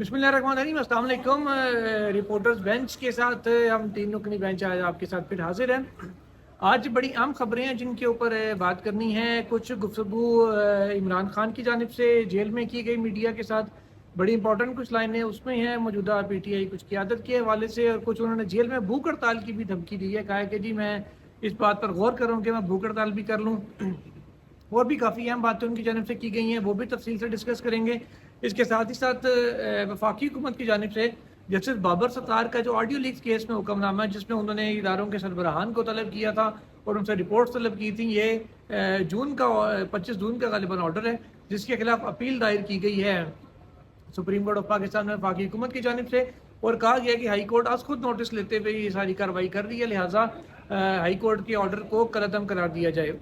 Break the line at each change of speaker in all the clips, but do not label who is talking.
बिस्मिल्लाहिर्रहमानिर्रहीम, अस्सलाम वालेकुम। रिपोर्टर्स बेंच के साथ हम तीन रुकनी बेंच आज आपके साथ फिर हाजिर हैं। आज बड़ी अहम खबरें हैं जिनके ऊपर बात करनी है। कुछ गुफ्तगू इमरान खान की जानिब से जेल में की गई मीडिया के साथ, बड़ी इंपॉर्टेंट कुछ लाइनें उसमें हैं मौजूदा पीटीआई कुछ क़यादत के हवाले से, और कुछ उन्होंने जेल में भूख हड़ताल की भी धमकी दी है। कहा है कि जी मैं इस बात पर गौर करूँ कि मैं भूख हड़ताल भी कर लूँ। और भी काफ़ी अहम बातें उनकी जानिब से की गई हैं, वो भी तफसील से डिस्कस करेंगे। इसके साथ ही साथ वफाकी हुकूमत की जानिब से जस्टिस बाबर सत्तार का जो ऑडियो लीक्स केस में हुक्मनामा है, जिसमें उन्होंने इदारों के सरबराहान को तलब किया था और उनसे रिपोर्ट तलब की थी, ये जून का 25 जून का गालिबन ऑर्डर है, जिसके खिलाफ अपील दायर की गई है सुप्रीम कोर्ट ऑफ पाकिस्तान में वफाकी हुकूमत की जानिब से। और कहा गया कि हाई कोर्ट आज खुद नोटिस लेते हुए ये सारी कार्रवाई कर रही है, लिहाजा हाई कोर्ट के ऑर्डर को कलअदम करार दिया जाए।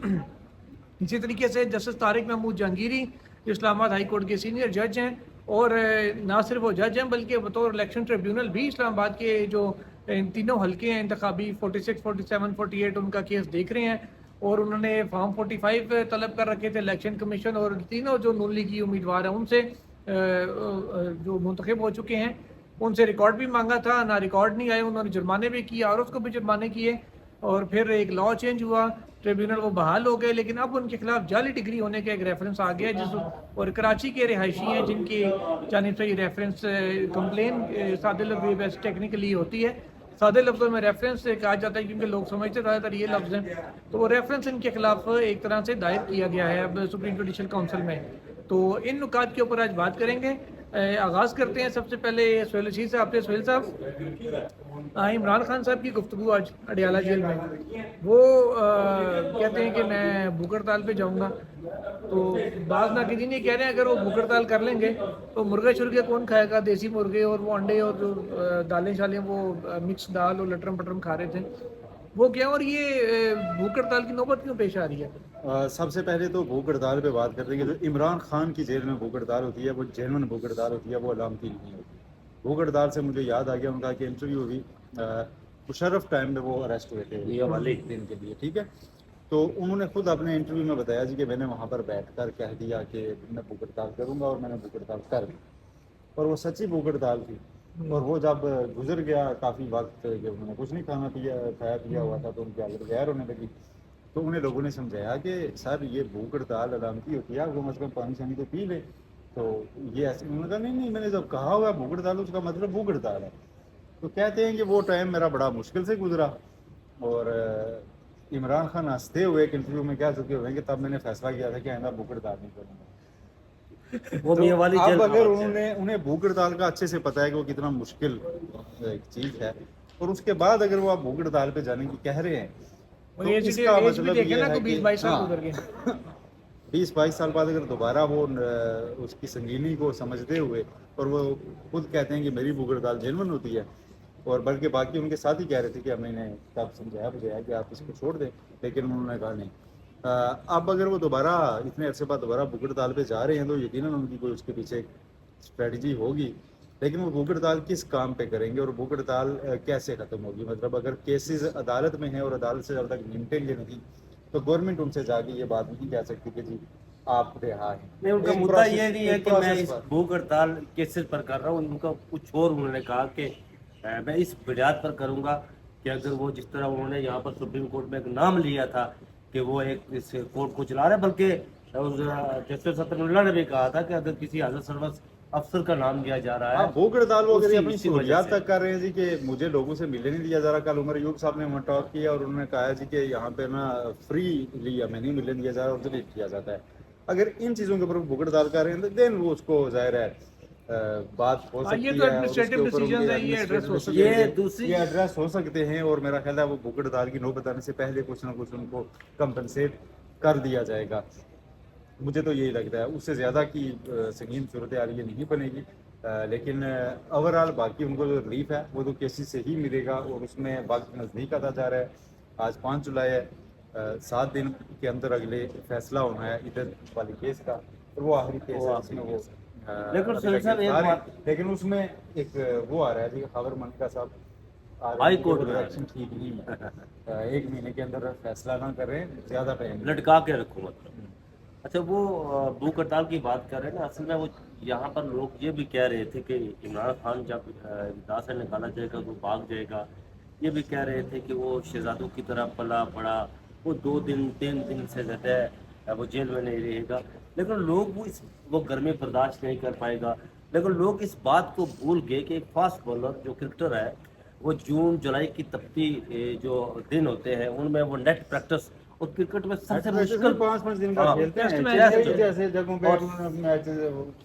इसी तरीके से जस्टिस तारिक महमूद जहांगीरी जो इस्लामाबाद हाई कोर्ट के सीनियर जज हैं, और ना सिर्फ वो जज हैं बल्कि बतौर इलेक्शन ट्रिब्यूनल भी इस्लामाबाद के जो इन तीनों हल्के हैं इंतखाबी 46, 47, 48 उनका केस देख रहे हैं। और उन्होंने फॉर्म 45 तलब कर रखे थे इलेक्शन कमीशन, और तीनों जो नून लीगी उम्मीदवार हैं उनसे जो मुंतखब हो चुके हैं उनसे रिकॉर्ड भी मांगा था, ना रिकॉर्ड नहीं आए, उन्होंने जुर्माने भी किए और उसको भी जुर्माने किए। और फिर एक लॉ चेंज हुआ, ट्रिब्यूनल वो बहाल हो गए, लेकिन अब उनके खिलाफ जाली डिग्री होने का एक रेफरेंस आ गया जिस और कराची के रिहायशी हैं जिनकी जानिब से ये रेफरेंस कंप्लेन सादे लफ्ज़ वैसे टेक्निकली होती है, सादे लफ्ज़ों में रेफरेंस कहा जाता है क्योंकि लोग समझते ज़्यादातर ये लफ्ज़ हैं, तो वो रेफरेंस इनके खिलाफ एक तरह से दायर किया गया है अब सुप्रीम जुडिशल काउंसिल में। तो इन नुकात के ऊपर आज बात करेंगे। आगाज़ करते हैं सबसे पहले सोहेल रशीद साहब से। सोहेल साहब, इमरान खान साहब की गुफ्तगू आज अडियाला जेल में, वो कहते हैं कि मैं भूख हड़ताल पे जाऊंगा, तो बाज़ नाक़दीन ये कह रहे हैं अगर वो भूख हड़ताल कर लेंगे तो मुर्गे शुर्गे कौन खाएगा, देसी मुर्गे और वो अंडे और जो दालें शालें वो मिक्स दाल और लटरम पटरम खा रहे थे, वो क्या, और ये भूख हड़ताल की नौबत क्यों पेश आ रही है?
सबसे पहले तो भूख हड़ताल पे बात करते हैं कि जो इमरान खान की जेल में भूख हड़ताल होती है वो जेन्युइन भूख हड़ताल होती है, वो अलामती नहीं होती। भूख हड़ताल से मुझे याद आ गया उनका कि इंटरव्यू हुई मुशर्रफ टाइम में वो अरेस्ट हुए थे ये वाले दिन के लिए, ठीक है। तो उन्होंने खुद अपने इंटरव्यू में बताया जी कि मैंने वहाँ पर बैठ कर कह दिया कि मैं भूख हड़ताल करूँगा और मैंने भूख हड़ताल कर दी, और वो सच्ची भूख हड़ताल थी। और वो जब गुजर गया काफ़ी वक्त जब उन्होंने कुछ नहीं खाया पिया हुआ था तो उनकी हालत गैर होने लगी, तो उन्हें लोगों ने समझाया कि सर ये भूख हड़ताल अलामती होती है, वो मतलब पानी शानी तो पी ले। तो ये ऐसे उन्होंने कहा नहीं मैंने जब कहा हुआ भूख हड़ताल उसका मतलब भूख हड़ताल है। तो कहते हैं कि वो टाइम मेरा बड़ा मुश्किल से गुजरा, और इमरान खान हंसते हुए एक इंटरव्यू में कह चुके हुए कि तब मैंने फैसला किया था कि आइंदा भूख हड़ताल नहीं करूँगा। वो तो वाली अब अगर उन्हें भूख हड़ताल का अच्छे से पता है कि वो कितना मुश्किल एक चीज़ है, और उसके बाद अगर वो आप भूख हड़ताल पे जाने की कह रहे हैं तो इसका मतलब ये है कि 20-22 साल बाद अगर दोबारा वो उसकी संगीनी को समझते हुए, और वो खुद कहते हैं कि मेरी भूख हड़ताल जेन्युइन होती है, और बल्कि बाकी उनके साथ ही कह रहे थे कि हमने इन्हें तब समझाया बुझाया कि आप इसको छोड़ दें, लेकिन उन्होंने कहा नहीं। अब अगर वो दोबारा इतने अरसे बाद दोबारा भूख हड़ताल पे जा रहे हैं तो यकीनन उनकी कोई उसके पीछे एक स्ट्रेटजी होगी, लेकिन वो भूख हड़ताल किस काम पे करेंगे और भूख हड़ताल कैसे ख़त्म होगी। मतलब अगर केसेस अदालत में हैं और अदालत से जब तक निपटेंगे नहीं तो गवर्नमेंट उनसे जाके ये बात नहीं कह सकती कि जी आप रिहा हैं।
नहीं, उनका मुद्दा ये नहीं है कि मैं इस भूख हड़ताल केसेस पर कर रहा हूँ, उनका कुछ और उन्होंने कहा कि मैं इस बुनियाद पर करूँगा कि अगर वो जिस तरह उन्होंने यहाँ पर सुप्रीम कोर्ट में एक नाम लिया था कि वो एक इस कोर्ट को चला रहे हैं, बल्कि जस्टिस सतरुल्लाह ने भी कहा था कि अगर किसी हज़रत सर्वस अफसर का नाम लिया जा रहा है,
भूख हड़ताल वो अगर अपनी सहूलियात तक कर रहे हैं जी कि मुझे लोगों से मिलने नहीं दिया जा रहा। कल उमर यूब साहब ने वहाँ टॉक किया और उन्होंने कहा जी कि यहाँ पे ना फ्री लिया हमें नहीं मिलने दिया जा रहा और डिलीट किया जाता है। अगर इन चीज़ों के ऊपर भूख हड़ताल कर रहे हैं तो देन वो उसको जाहिर है बात हो सकती है, ये एड्रेस हो सकते हैं, और मेरा ख्याल है वो भूख हड़ताल की नौबत आने से पहले कुछ ना कुछ उनको कंपनसेट कर दिया जाएगा। मुझे तो यही लगता है, उससे ज़्यादा की संगीन सूरत हाल ये नहीं बनेगी, लेकिन ओवरऑल बाकी उनको जो रिलीफ है वो तो केसेस से ही मिलेगा, और उसमें वक्त नज़दीक आता जा रहा है। आज 5 जुलाई है, 7 दिन के अंदर अगले फैसला होना है इधर वाले केस का, और वो आखिरी केस है उसमें वो लेकिन उसमें एक वो आ रहा है जी खबर मलिका साहब
हाई कोर्ट में
एक्शन ठीक नहीं है, 1 महीने के अंदर फैसला ना करें, ज़्यादा टाइम
लटका के रखो मतलब। अच्छा, वो भूख हड़ताल की बात कर रहे हैं ना, असल में वो यहाँ पर लोग ये भी कह रहे थे कि इमरान खान जब इक़्तिदार से निकाला जाएगा तो भाग जाएगा। ये भी कह रहे थे कि वो शहजादों की तरह पला पड़ा, वो 2 दिन 3 दिन से ज़्यादा वो जेल में नहीं रहेगा। लेकिन लोग वो गर्मी बर्दाश्त नहीं कर पाएगा। लेकिन लोग इस बात को भूल गए कि एक फास्ट बॉलर जो क्रिकेटर है, वो जून जुलाई की तपती जो दिन होते हैं उनमें वो नेट प्रैक्टिस और क्रिकेट में सबसे मुश्किल
5-5 दिन का
हाँ,
खेलते
टेस्ट
हैं,
मैच
जैसे
है।
जैसे जगहों पे
और-
मैच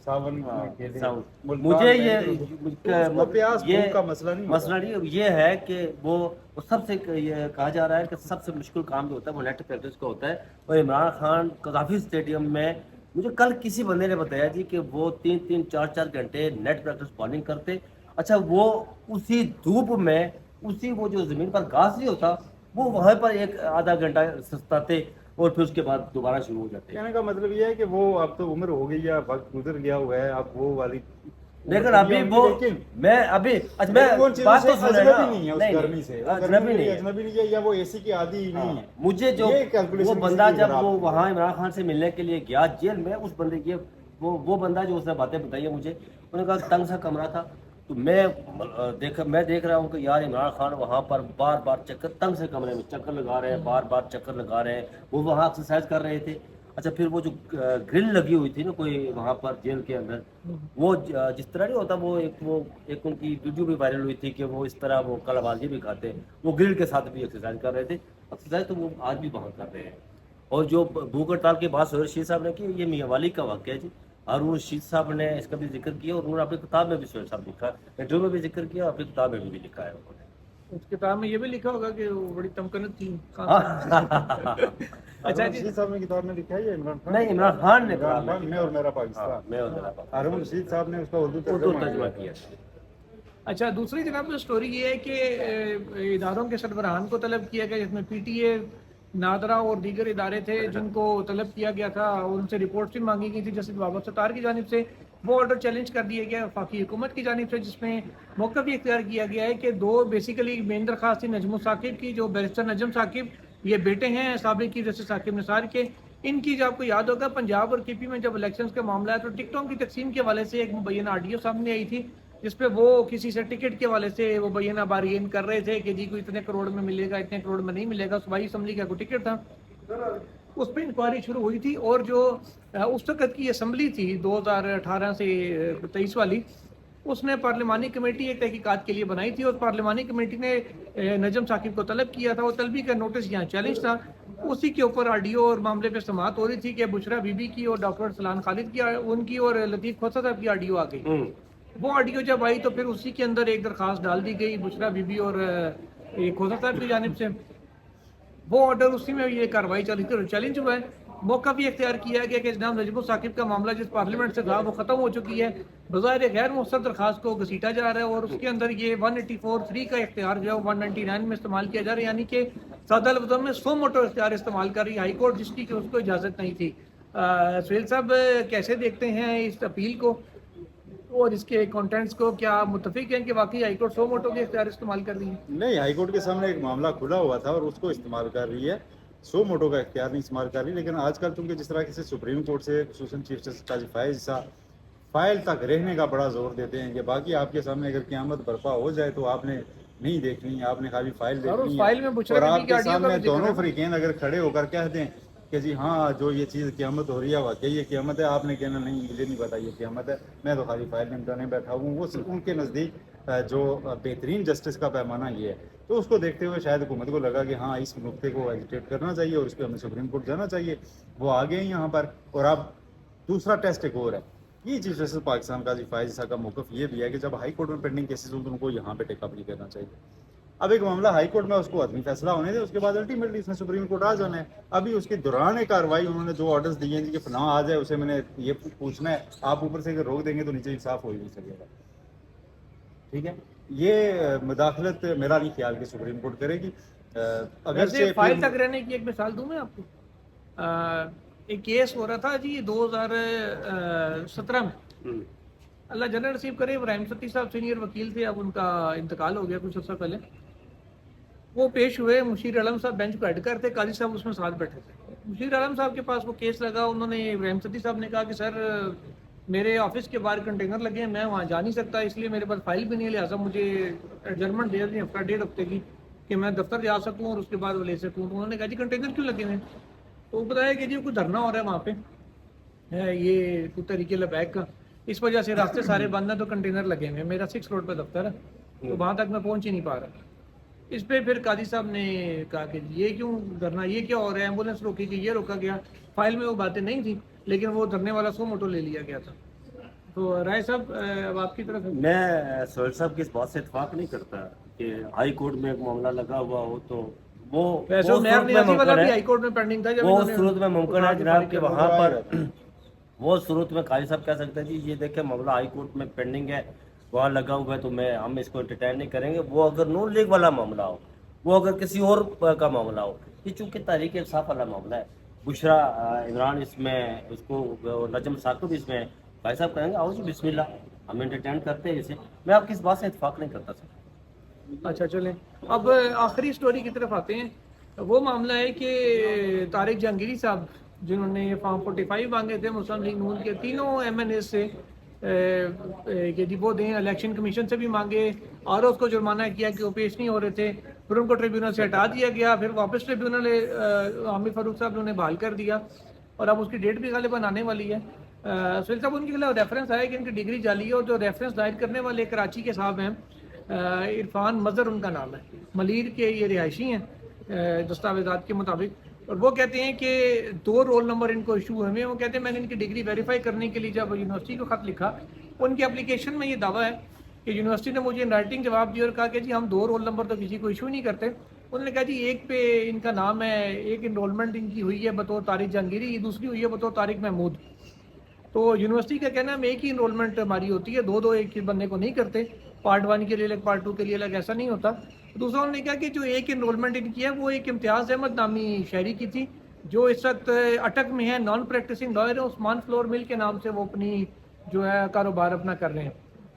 सावन में खेले, मुल्तान
मुझे
में,
ये
तो उसको प्यास भूख का मसला नहीं होता।
मसला नहीं ये है कि वो सबसे ये कहा जा रहा है कि सबसे मुश्किल काम जो होता है वो नेट प्रैक्टिस का होता है। और इमरान खान कदाफी स्टेडियम में मुझे कल किसी बंदे ने बताया जी कि वो 3-3 4-4 घंटे नेट प्रैक्टिस बॉलिंग करते। अच्छा, वो उसी धूप में उसी वो जो जमीन पर घास नहीं होता वो वहाँ पर एक आधा घंटा सस्ताते और फिर उसके बाद दोबारा शुरू हो जाते।
कहने का मतलब ये है कि वो अब तो उम्र हो गई है, वक्त गुजर गया हुआ है, अब वो वाली
लेकिन अभी वो मैं अभी अच्छा मैं
वो चीज़ों
बात
से
तो सुने ना,
अजनबी नहीं है उस गर्मी से, वो गर्मी
अजनबी नहीं है।
अजनबी नहीं है, या वो एसी की आदी ही नहीं है।
मुझे जो
ये calculation
वो
किसी
बंदा
की
जब
खराब
वो
है।
वहाँ इमरान खान से मिलने के लिए गया जेल में, उस बंदे की वो बंदा जो उसने बातें बताई है मुझे, उन्होंने कहा तंग सा कमरा था। तो मैं देख रहा हूँ कि यार इमरान खान वहाँ पर बार बार चक्कर, तंग से कमरे में चक्कर लगा रहे हैं, बार बार चक्कर लगा रहे हैं। वो वहाँ एक्सरसाइज कर रहे थे। अच्छा, फिर वो जो ग्रिल लगी हुई थी ना कोई वहाँ पर जेल के अंदर, वो जिस तरह नहीं होता, वो एक उनकी वीडियो भी वायरल हुई थी कि वो इस तरह वो कलाबाजी भी खाते हैं, वो ग्रिल के साथ भी एक्सरसाइज कर रहे थे। एक्सरसाइज तो वो आज भी वहाँ कर रहे हैं। और जो भूख हड़ताल की बात सोहेल रशीद साहब ने की, ये मियाँ वाली का वाक़या है जी। हारून रशीद साहब ने इसका भी जिक्र किया और उन्होंने अपनी किताब में भी सोहेल साहब लिखा, इंटरव्यू में भी जिक्र किया, अपनी किताब में भी लिखा है उन्होंने।
उस किताब में ये भी लिखा होगा कि वो बड़ी तमकनत थी। अच्छा
हारून
जी,
रशीद साहब ने किताब में लिखा है या इमरान खान?
नहीं, इमरान खान ने
इमरान
कहा,
खान, मैं और मेरा पाकिस्तान।
हाँ, मैं और मेरा पापा।
हारून रशीद साहब ने उसका उर्दू
उर्दू
तर्जुमा
तर्जुमा
किया।
किया।
अच्छा दूसरी जनाब स्टोरी ये है कि इदारों के सरबराहान को तलब किया गया, जिसमें पीटीए, नादरा और दीगर इदारे थे जिनको तलब किया गया था और उनसे रिपोर्ट भी मांगी गई थी जस्टिस बाबर सत्तार की जानिब से। वो ऑर्डर चैलेंज कर दिया गया वफाकी हुकूमत की जानिब से, जिसमें मौका भी इख्तियार किया गया है कि दो बेसिकली मेन दरखास्त थी नजमुल साकिब की, जो बैरिस्टर नजम साकिब, ये बेटे हैं साबिक की जस्टिस साकिब निसार के। इनकी जब आपको याद होगा पंजाब और केपी में जब इलेक्शंस का मामला है तो टिकटों की तकसीम के हवाले से एक मुबैना ऑडियो सामने आई थी, जिसपे वो किसी से टिकट के हवाले से वो बयाना बारीन कर रहे थे कि जी को इतने करोड़ में मिलेगा, इतने करोड़ में नहीं मिलेगा। सूबाई असम्बली का कोई टिकट था, उस पर इंक्वायरी शुरू हुई थी। और जो उस वक्त की असम्बली थी 2018 से 23 वाली, उसने पार्लिमानी कमेटी एक तहकीकात के लिए बनाई थी और पार्लिमानी कमेटी ने नजम साकिब को तलब किया था। वो तलबी का नोटिस यहाँ चैलेंज था, उसी के ऊपर ऑडियो और मामले पे समाअत हो रही थी कि बुशरा बीबी की और डॉक्टर सलान खालिद की, उनकी और लतीफ़ खोसा साहब की ऑडियो आ गई। वो ऑडियो जब आई तो फिर उसी के अंदर एक दरखास्त डाल दी गई बुशरा बीबी और खोसा साहब की जानिब से। वो ऑर्डर उसी में ये कार्रवाई चली थी और चैलेंज हुआ है। मौका भी इख्तियार किया गया कि जनाब नजमुल साकिब का मामला जिस पार्लियामेंट से था वो ख़त्म हो चुकी है, बज़ाहिर गैर मुस्तद दरखास्त को घसीटा जा रहा है और उसके अंदर ये 184(3) का इख्तियार जो है 199 में इस्तेमाल किया जा रहा है, यानी कि सादा लफ्ज़ों में सो मोटो इख्तियार इस्तेमाल कर रही है हाई कोर्ट, जिसकी कि उसको इजाज़त नहीं थी। सुहेल साहब कैसे देखते हैं इस अपील को और इसके कंटेंट्स को? क्या आप मुत्तफिक हैं कि वाकई हाई कोर्ट सो मोटो के इख्तियार इस्तेमाल कर रही है?
नहीं, हाई कोर्ट के सामने एक मामला खुला हुआ था और उसको इस्तेमाल कर रही है, सो मोटो का इख्तियार नहीं इस्तेमाल कर रही। लेकिन आजकल चूंकि जिस तरह से सुप्रीम कोर्ट से खुसूसन चीफ जस्टिस काजी फायज साहब फाइल तक रहने का बड़ा जोर देते हैं कि बाकी आपके सामने अगर क़यामत बर्पा हो जाए तो आपने नहीं देखनी, आपने खाली फाइल देखनी
फाइल में
है।
बुशरा
और
बीबी की
आपके
ऑडियो का
सामने
भी जिक्र
दोनों
है।
फरीकैन अगर खड़े होकर कह दें कि जी हाँ जो ये चीज़ क़यामत हो रही है वाकई ये क़यामत है, आपने कहना नहीं मुझे नहीं पता ये क़यामत है, मैं तो खाली फाइल निपटाने बैठा हूँ। वो उनके नज़दीक जो बेहतरीन जस्टिस का पैमाना ये है, तो उसको देखते हुए शायद हुकूमत को लगा कि हाँ इस नुक्ते को एजिटेट करना चाहिए और इस पर हमें सुप्रीम कोर्ट जाना चाहिए। वो आ गए यहाँ पर। और अब दूसरा टेस्ट एक और है, ये चीफ जस्टिस पाकिस्तान काजी फायज साहब का मौक़िफ़ ये भी है कि जब हाई कोर्ट में पेंडिंग केसेस हो तो उनको यहाँ पे टेकअप नहीं करना चाहिए। अब एक मामला हाई कोर्ट में उसको आदमी फैसला होने दे, उसके बाद अल्टीमेटली इसमें सुप्रीम कोर्ट आ जाना है। अभी उसके दौरान कार्रवाई उन्होंने जो ऑर्डर्स दिए हैं कि फलां आ जाए, उसे मैंने ये पूछना है, आप ऊपर से अगर रोक देंगे तो नीचे इंसाफ हो ही नहीं सकेगा। ठीक है, ये मुदाखलत मेरा नहीं ख्याल कि सुप्रीम कोर्ट करेगी। अगर से
फाइल तक रहने की एक मिसाल दूं मैं आपको। एक केस हो रहा था जी 2017 में, अल्लाह जन्नत नसीब करे, इब्राहिम सत्ती साहब सीनियर वकील थे, अब उनका इंतकाल हो गया कुछ अर्सा पहले। वो पेश हुए, मुशीर आलम साहब बेंच को हेड करते, काजी साहब उसमें साथ बैठे थे। मुशीर आलम साहब के पास वो केस लगा, उन्होंने इब्राहिम सत्ती साहब ने कहा कि सर میرے آفس کے باہر کنٹینر لگے ہیں, میں وہاں جا نہیں سکتا, اس لیے میرے پاس فائل بھی نہیں ہے, لہٰذا مجھے ایڈجرمنٹ دے دیں ہفتہ ڈیڑھ ہفتے کی کہ میں دفتر جا سکوں اور اس کے بعد وہ لے سکوں. تو انہوں نے کہا جی کنٹینر کیوں لگے ہوئے ہیں؟ تو بتایا کہ جی کوئی دھرنا ہو رہا ہے وہاں پہ, یہ کوئی طریقے لبیک کا, اس وجہ سے راستے سارے بند ہیں تو کنٹینر لگے ہوئے ہیں. میرا 6 روڈ پہ دفتر ہے, تو وہاں تک میں پہنچ ہی نہیں پا رہا. اس پہ پھر قاضی صاحب نے کہا کہ یہ کیوں دھرنا, یہ کیا ہو رہا ہے, ایمبولینس روکی گئی, یہ روکا گیا. فائل میں وہ باتیں نہیں تھیں, لیکن وہ دھرنے والا سو موٹو لے لیا گیا تھا. تو رائے صاحب اب آپ کی طرف
میں سہیل صاحب کی اس بات سے اتفاق نہیں کرتا کہ ہائی کورٹ میں ایک معاملہ لگا ہوا ہو تو وہ
ویسے
صورت
میئر
میں
نیازی والا
ممکن
بھی
ہے،
ہائی کورٹ میں پینڈنگ تھا جب
وہ
انہوں نے
صورت میں ممکن ہے
اٹھا کے
جناب
فارغ
کہ
کر
وہاں
دیا.
پر وہ صورت میں قاضی صاحب کہہ سکتے ہیں جی یہ دیکھیں معاملہ ہائی کورٹ میں پینڈنگ ہے, وہاں لگا ہوا ہے تو ہم اس کو انٹرٹین نہیں کریں گے. وہ اگر نون لیگ والا معاملہ ہو, وہ اگر کسی اور کا معاملہ ہو, یہ چونکہ تحریک انصاف والا معاملہ ہے, بشرا عمران اس میں, اس کو نجم ثاقب اس میں, بھائی صاحب کہیں گے آؤ جی بسم اللہ, ہم انٹرٹین کرتے ہیں اسے. میں آپ کی اس بات سے اتفاق نہیں کرتا سر.
اچھا چلیں اب آخری سٹوری کی طرف آتے ہیں. وہ معاملہ ہے کہ طارق جہانگیری صاحب جنہوں نے فارم 45 مانگے تھے مسلم لیگ نون کے تینوں ایم این اے سے کہ جی وہ دیں, الیکشن کمیشن سے بھی مانگے, اور اس کو جرمانہ کیا کہ وہ پیش نہیں ہو رہے تھے, پھر ان کو ٹریبیونل سے ہٹا دیا گیا, پھر واپس ٹریبیونل عامر فاروق صاحب نے بحال کر دیا, اور اب اس کی ڈیٹ بھی غالباً آنے والی ہے. سہیل صاحب ان کے خلاف ریفرنس آیا کہ ان کی ڈگری جعلی ہے, اور جو ریفرنس دائر کرنے والے کراچی کے صاحب ہیں, عرفان مظہر ان کا نام ہے, ملیر کے یہ رہائشی ہیں دستاویزات کے مطابق, اور وہ کہتے ہیں کہ 2 رول نمبر ان کو ایشو ہوئے ہیں. وہ کہتے ہیں میں نے ان کی ڈگری ویریفائی کرنے کے لیے جب یونیورسٹی کو خط لکھا, ان کی اپلیکیشن میں یہ دعویٰ ہے کہ یونیورسٹی نے مجھے ان رائٹنگ جواب دیا اور کہا کہ جی ہم 2 رول نمبر تو کسی کو ایشو نہیں کرتے. انہوں نے کہا جی ایک پہ ان کا نام ہے, ایک انرولمنٹ ان کی ہوئی ہے بطور طارق جہانگیری, دوسری ہوئی ہے بطور طارق محمود. تو یونیورسٹی کا کہنا ہے میں ایک ہی انرولمنٹ ہماری ہوتی ہے, 2 ایک ہی بندے کو نہیں کرتے, پارٹ 1 کے لیے الگ پارٹ 2 کے لیے الگ, ایسا نہیں ہوتا. دوسرا انہوں نے کہا کہ جو ایک انرولمنٹ ان کی ہے وہ ایک امتیاز احمد نامی شہری کی تھی جو اس وقت اٹک میں ہے, نان پریکٹسنگ لائر ہے, عثمان فلور مل کے نام سے وہ اپنی جو ہے کاروبار اپنا کر رہے ہیں.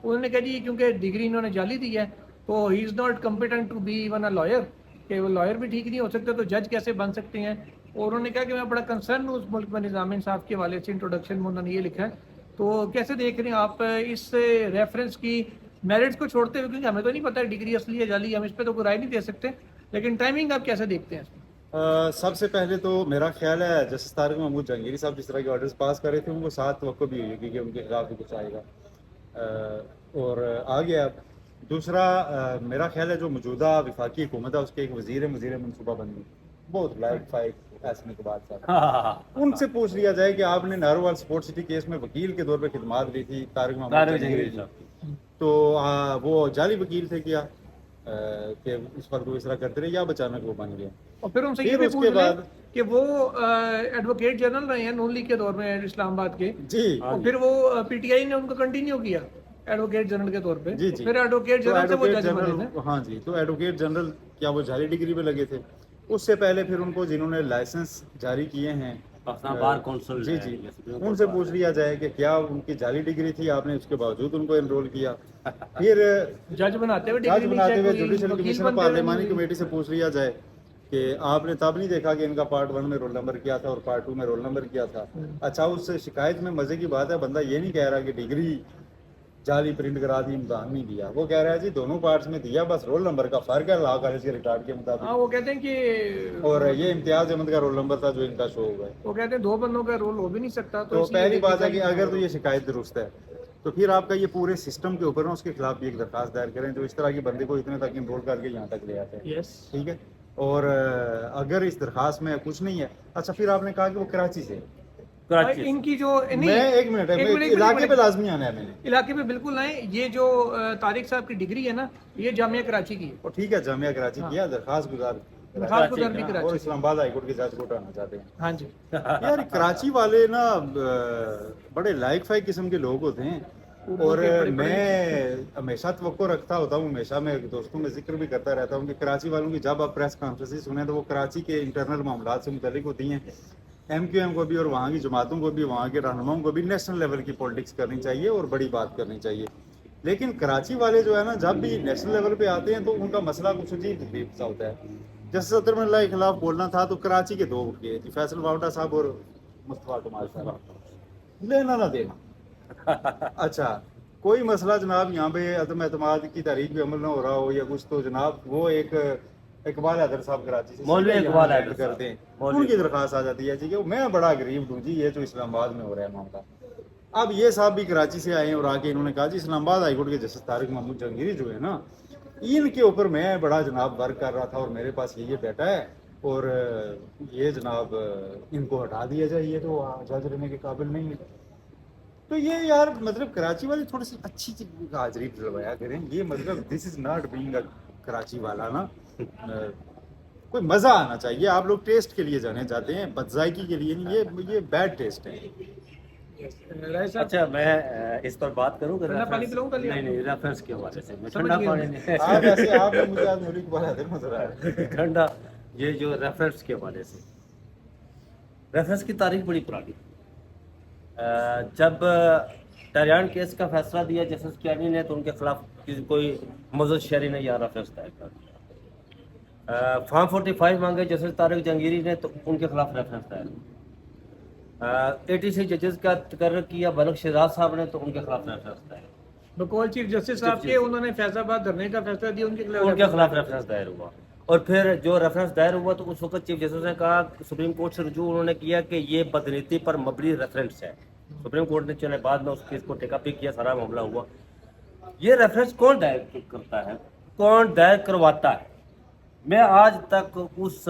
انہوں نے کہا جی کیونکہ ڈگری انہوں نے جعلی دی ہے تو he is not competent to be even a lawyer, کہ وہ لائر بھی ٹھیک نہیں ہو سکتے تو جج کیسے بن سکتے ہیں. اور انہوں نے کہا کہ میں بڑا کنسرن ہوں اس ملک میں نظام انصاف کے حوالے سے, انٹروڈکشن میں انہوں نے یہ لکھا ہے. تو کیسے دیکھ رہے ہیں آپ اس ریفرنس کی میرٹس کو چھوڑتے ہوئے, کیونکہ ہمیں تو نہیں پتہ ڈگری اصلی ہے جعلی, ہم اس پہ تو کوئی رائے نہیں دے سکتے, لیکن ٹائمنگ آپ کیسے دیکھتے ہیں؟
سب سے پہلے تو میرا خیال ہے جسٹس طارق محمود جہانگیری صاحب جس طرح کے آرڈرز پاس کر رہے تھے ان کو ساتھ توقع بھی ہوئی ہوگی کہ ان کے خلاف بھی کچھ آئے گا, اور آ گیا. دوسرا میرا خیال ہے جو موجودہ وفاقی حکومت ہے اس کے ایک وزیر منصوبہ بندی, بہت لائق فائق ایسنے کے بعد صاحب, ان سے پوچھ لیا جائے کہ آپ نے نہروال سپورٹ سٹی کیس میں وکیل کے طور پہ خدمات دی تھی طارق محمود جہانگیری جی, تو وہ جعلی وکیل تھے کیا کہ اس پر وہ اس طرح کرتے رہے, یا اچانک وہ بن گئے.
اور پھر ان سے یہ بھی پوچھ لیں کہ وہ ایڈوکیٹ جنرل رہے ہیں نون لیگ کے دور میں اسلام آباد کے,
جی,
اور پھر وہ پی ٹی آئی نے ان کو کنٹینیو کیا ایڈوکیٹ جنرل کے طور پہ,
جی جی,
پھر ایڈوکیٹ جنرل سے وہ جج بنے تھے.
ہاں جی, تو ایڈوکیٹ جنرل کیا وہ جعلی ڈگری پہ لگے تھے؟ اس سے پہلے پھر ان کو جنہوں نے لائسنس جاری کیے ہیں
بار کونسل,
جی جی, ان سے پوچھ لیا جائے کہ کیا ان کی جعلی ڈگری تھی, آپ نے اس کے باوجود ان کو انرول کیا. پھر
جج بناتے ہوئے
جوڈیشل کمیشن پارلیمانی کمیٹی سے پوچھ لیا جائے کہ آپ نے تب نہیں دیکھا کہ ان کا پارٹ 1 میں رول نمبر کیا تھا اور پارٹ 2 میں رول نمبر کیا تھا. اچھا, اس سے شکایت میں مزے کی بات ہے, بندہ یہ نہیں کہہ رہا کہ ڈگری جعلی پرنٹ کرا دی, امتحان نہیں دیا, وہ کہہ رہا ہے جی دونوں پارٹس میں دیا, بس رول نمبر کا فرق ہے لا کالج کے ریکارڈ کے مطابق.
ہاں, وہ کہتے ہیں کہ
اور یہ امتیاز احمد کا رول نمبر تھا جو ان کا شو ہوا ہے.
وہ کہتے ہیں 2 بندوں کا رول ہو بھی نہیں سکتا.
تو پہلی بات ہے کہ اگر تو یہ شکایت درست ہے تو پھر آپ کا یہ پورے سسٹم کے اوپر نا اس کے خلاف بھی ایک درخواست دائر کریں جو اس طرح کے بندے کو اتنے تک انرول کر کے یہاں تک لے آتے ہیں. ٹھیک ہے, اور اگر اس درخواست میں کچھ نہیں ہے, اچھا پھر آپ نے کہا کہ وہ کراچی سے,
ان کی جو
میں ایک منٹ علاقے پہ لازمی آنا ہے, میں نے
علاقے پہ بالکل آئے. یہ جو طارق صاحب کی ڈگری ہے نا یہ جامعہ کراچی کی ہے.
ٹھیک ہے, جامعہ کراچی کی ہے, درخواست گزار اور اسلام آباد ہائی کورٹ کے جج کو ہٹانا چاہتے ہیں.
ہاں جی,
یار کراچی والے نا بڑے لائق فائق قسم کے لوگ ہوتے ہیں, اور میں ہمیشہ توقع رکھتا ہوتا ہوں, ہمیشہ میں دوستوں میں ذکر بھی کرتا رہتا ہوں کہ کراچی والوں کی جب آپ پریس کانفرنس سنیں تو وہ کراچی کے انٹرنل معاملات سے متعلق ہوتی ہیں. ایم کیو ایم کو بھی اور وہاں کی جماعتوں کو بھی, وہاں کے رہنماؤں کو بھی نیشنل لیول کی پولیٹکس کرنی چاہیے اور بڑی بات کرنی چاہیے. لیکن کراچی والے جو ہے نا جب بھی نیشنل لیول پہ آتے ہیں تو ان کا مسئلہ کچھ عجیب غریب سا ہوتا ہے. جسٹس اطہر اللہ کے خلاف بولنا تھا تو کراچی کے 2 اٹھ گئے, فیصل واؤڈا صاحب اور مصطفیٰ کمال صاحب, لینا نہ دینا. अच्छा, कोई मसला जनाब यहाँ पे अदम एतमाद की तारीख पे अमल ना हो रहा हो या कुछ, तो जनाब वो एक इकबाल हैदर साहब कराची से
मौलवी
सीधे
इकबाल
यहाँ
हैदर
lend करते हैं,
मौलवी
उनकी दरख्वास्त आ जाती है जी कि मैं बड़ा गरीब हूँ जी, ये जो इस्लामाबाद में हो रहा है मामला। अब ये साहब भी कराची से आए हैं और आके इन्होंने कहा जी इस्लामाबाद हाईकोर्ट के जस्टिस तारिक महमूद जहांगीरी जो है ना, इनके ऊपर मैं बड़ा जनाब वर्क कर रहा था और मेरे पास ये बेटा है और ये जनाब इनको हटा दिया जाए, ये तो जज रहने के काबिल नहीं है। तो ये यार मतलब कराची वाले थोड़ी सी अच्छी चीज हाजिरी दिलवाया करें, ये मतलब this is not being a Karachi वाला ना, कोई मजा आना चाहिए। आप लोग टेस्ट के लिए जाने जाते हैं, बदजायकी के लिए नहीं, ये बैड टेस्ट है।
राय साहब,
अच्छा, मैं इस पर बात करूँ
ठंडा पानी पिलाऊं पहले
नहीं नहीं, रेफरेंस के हवाले से मैं
समझ
ठंडा
गया
पानी
मैं।
नहीं
आप ऐसे आप मुझे आज मौलवी के बारे में नजर आ रहा है।
ठंडा, ये जो रेफरेंस के हवाले से, रेफरेंस की तारीख बड़ी पुरानी। जब टरियान केस का फैसला दिया जस्टिस कियानी ने, तो उनके खिलाफ कोई मजद शहरी ने यहाँ रेफरेंस दायर कर दिया। फॉर्म 45 मांगे जस्टिस तारिक जहांगीरी ने, तो उनके खिलाफ रेफरेंस दायर। 86 जजेस का तकर्र किया बलक शहजाद साहब ने, तो उनके खिलाफ रेफरेंस दायर।
बकौल चीफ जस्टिस साहब के उन्होंने फैसलाबाद धरने का फैसला दिया, उनके
खिलाफ रेफरेंस दायर हुआ। और फिर जो रेफरेंस दायर हुआ तो उस वक्त चीफ जस्टिस ने कहा, सुप्रीम कोर्ट से रुजू उन्होंने किया कि ये बदनीति पर मबनी रेफरेंस है। सुप्रीम कोर्ट ने चले बाद में उस केस को टेकअप भी किया, सारा मामला हुआ। ये रेफरेंस कौन दायर करता है, कौन दायर करवाता है, मैं आज तक उस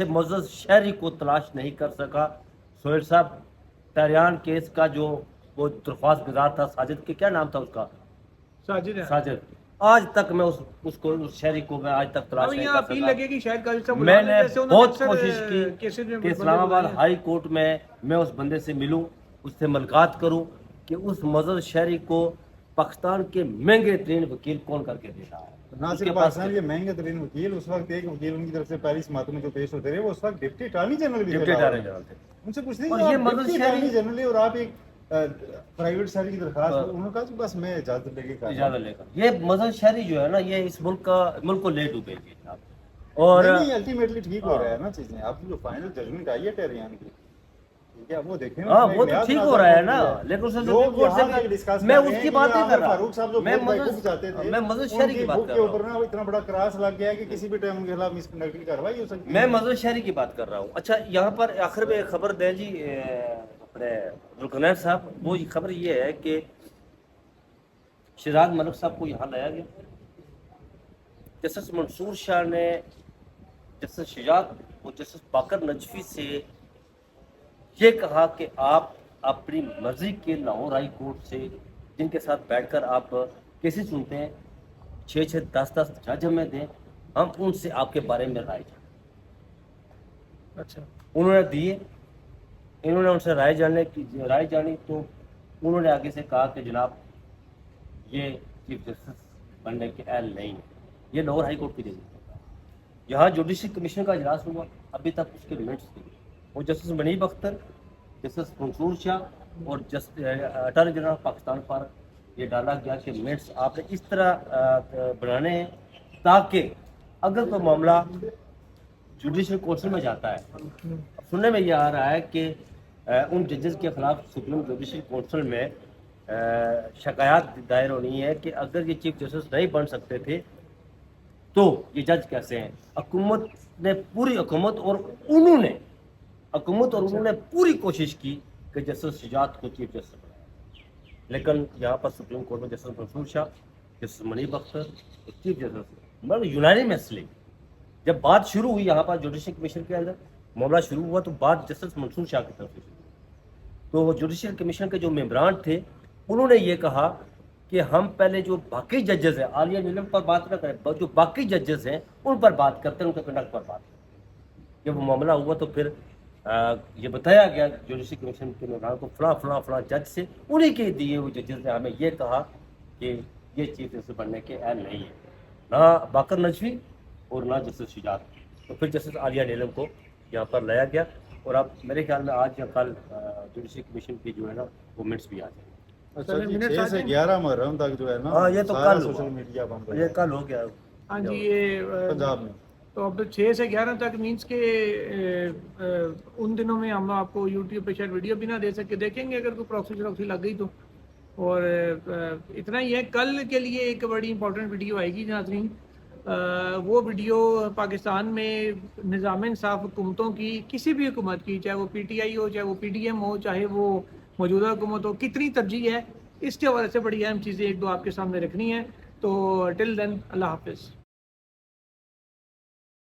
मुअज़्ज़ज़ शहरी को तलाश नहीं कर सका। सोहेल साहब, टरियान केस का जो वो दरख्वास्त गुजार था, साजिद के क्या नाम था उसका,
साजिद है।
साजिद, आज तक मैं उस शहरी को मैं आज तक तलाश
अब
नहीं
यहाँ
कर
अपील
सका।
लगेगी शायद काजी साहब बुला लें,
मैंने
जैसे उन्होंने
बहुत
अक्सर,
कोशिश
केसेस में
की कि
बंदे
इस्लामाबाद
बुलाए हैं।
हाई कोर्ट में मैं उस बंदे से मिलूं, उससे मुलाकात करूं कि उस मुअज़्ज़ज़ शहरी को पाकिस्तान के महंगे तरीन वकील कौन करके दे रहा है।
ना
उसके
सिर्फ
पास
पाकिस्तान के महंगे तरीन वकील, उस वक्त एक वकील उनकी तरफ से पहली समात में जो पेश होते रहे, वो उस वक्त डिप्टी अटॉर्नी जनरल भी थे।
डिप्टी अटॉर्नी जनरल थे।
उनसे पूछते
और
हैं
ये
आप
मदद
डिप्टी
शहरी-
अटॉर्नी जनरल है और आप एक प्राइवेट शहरी की दरखास्त, उन्होंने कहा कि बस मैं इजाजत लेके कर रहा हूं।
इजाजत लेकर ये मुअज़्ज़ज़ शहरी जो है ना, ये इस मुल्क को ले डूबेगी। और
नहीं अल्टीमेटली ठीक हो रहा है ना चीजें। आप जो फाइनल जजमेंट आई है टेरियान की, ठीक है, वो देखें ना,
हाँ,
उसमें
वो
एक
तो
नया
ठीक हो
तनाज़ा
रहा है
हो
ना,
गया है।
लेकिन उससे
लोग
सुप्रीम कोर्ट
यहाँ
से
तक डिस्कस
मैं
कर रहे
उसकी
हैं
बात
कि
नहीं कर रहा।
फारूक साहब जो
मैं
बहुत
मुअज़्ज़ज़
बैकअप चाहते थे,
मैं मुअज़्ज़ज़ शहरी की
उनकी
बात
बुक
कर
के
रहा हूँ।
ऊपर ना इतना बड़ा क्रास लग गया है कि किसी भी टाइम उनके खिलाफ मिसकंडक्ट की कार्रवाई हो सकती है।
मैं मुअज़्ज़ज़ शहरी की बात कर रहा हूँ। अच्छा, यहाँ पर आखिर में खबर दें जी, अपने रुकनैन साहब, वो खबर ये है कि शहजाद मलिक साहब को यहाँ लाया गया। जस्टिस मंसूर शाह ने जस्टिस शहजाद और जस्टिस बाकर नजफी से ये कहा कि आप अपनी मर्जी के लाहौर हाई कोर्ट से जिनके साथ बैठकर आप केसेस सुनते हैं, 6-6, 10-10 जज हमें दें, हम उनसे आपके बारे में राय जानें।
अच्छा,
उन्होंने दिए, इन्होंने उनसे राय जानी तो उन्होंने आगे से कहा कि जनाब ये चीफ जस्टिस बनने के अहल नहीं है, ये लाहौर हाई कोर्ट की जगह। यहाँ जुडिशल कमीशन का इजलास हुआ, अभी तक उसके मिनट्स नहीं। वो जस्टिस मनीब अख्तर, जस्टिस मंसूर शाह और अटॉर्नी जनरल ऑफ पाकिस्तान पर ये डाला गया कि मिनट्स आपने इस तरह बनाने हैं ताकि अगर कोई मामला जुडिशल काउंसिल में जाता है, सुनने में ये आ रहा है कि उन जजेस के खिलाफ सुप्रीम जुडिशल काउंसिल में शिकायत दायर होनी है कि अगर ये चीफ जस्टिस नहीं बन सकते थे तो ये जज कैसे हैं। हुकूमत ने पूरी कोशिश की कि जस्टिस शहजाद को चीफ जस्टिस बनाया, लेकिन यहाँ पर सुप्रीम कोर्ट में जस्टिस मंसूर शाह, जस्टिस मनीब अख्तर और चीफ जस्टिस मतलब यूनानिमसली जब बात शुरू हुई यहाँ पर जुडिशल कमीशन के अंदर मामला शुरू हुआ तो बात जस्टिस मंसूर शाह की तरफ से शुरू। तो जुडिशल कमीशन के जो मेंबरान थे उन्होंने ये कहा कि हम पहले जो बाकी जजेस हैं, आलिया नीलम पर बात न करें, जो बाकी जजेस हैं उन पर बात करते हैं, उनके कंडक्ट पर बात करते हैं। जब वो मामला हुआ तो फिर ये बताया गया जुडिशल कमीशन के मेंबरान को फला जज से, उन्हीं के दिए हुए जजेस ने हमें ये कहा कि ये चीफ जस्टिस बनने के अहल नहीं है, ना बाकर नजवी और ना जस्टिस शहजाद। तो फिर जस्टिस आलिया नीलम को यहाँ पर लाया गया और अब मेरे ख्याल में आज या कल जुडिशल कमीशन की जो है ना वो मिनट्स भी आ जाएंगे।
अच्छा जी, 6 से 11 मुहर्रम तक जो है ना,
हाँ, ये तो
सारा
कल
सोशल
हुआ।
मीडिया बंद हो
ये कल हो गया।
हाँ जी, ये
पंजाब में।
तो अब 6 से 11 तक मीन्स के उन दिनों में हम आपको यूट्यूब पे शायद वीडियो भी ना दे सके, देखेंगे अगर कोई प्रॉक्सी लग गई तो اور اتنا ہی ہے. کل کے لیے ایک بڑی امپورٹنٹ ویڈیو آئے گی ناظرین. وہ ویڈیو پاکستان میں نظام انصاف حکومتوں کی، کسی بھی حکومت کی، چاہے وہ پی ٹی آئی ہو، چاہے وہ پی ڈی ایم ہو، چاہے وہ موجودہ حکومت ہو، کتنی ترجیح ہے، اس کے حوالے سے بڑی اہم چیزیں ایک دو آپ کے سامنے رکھنی ہیں. تو ٹل دین اللہ حافظ.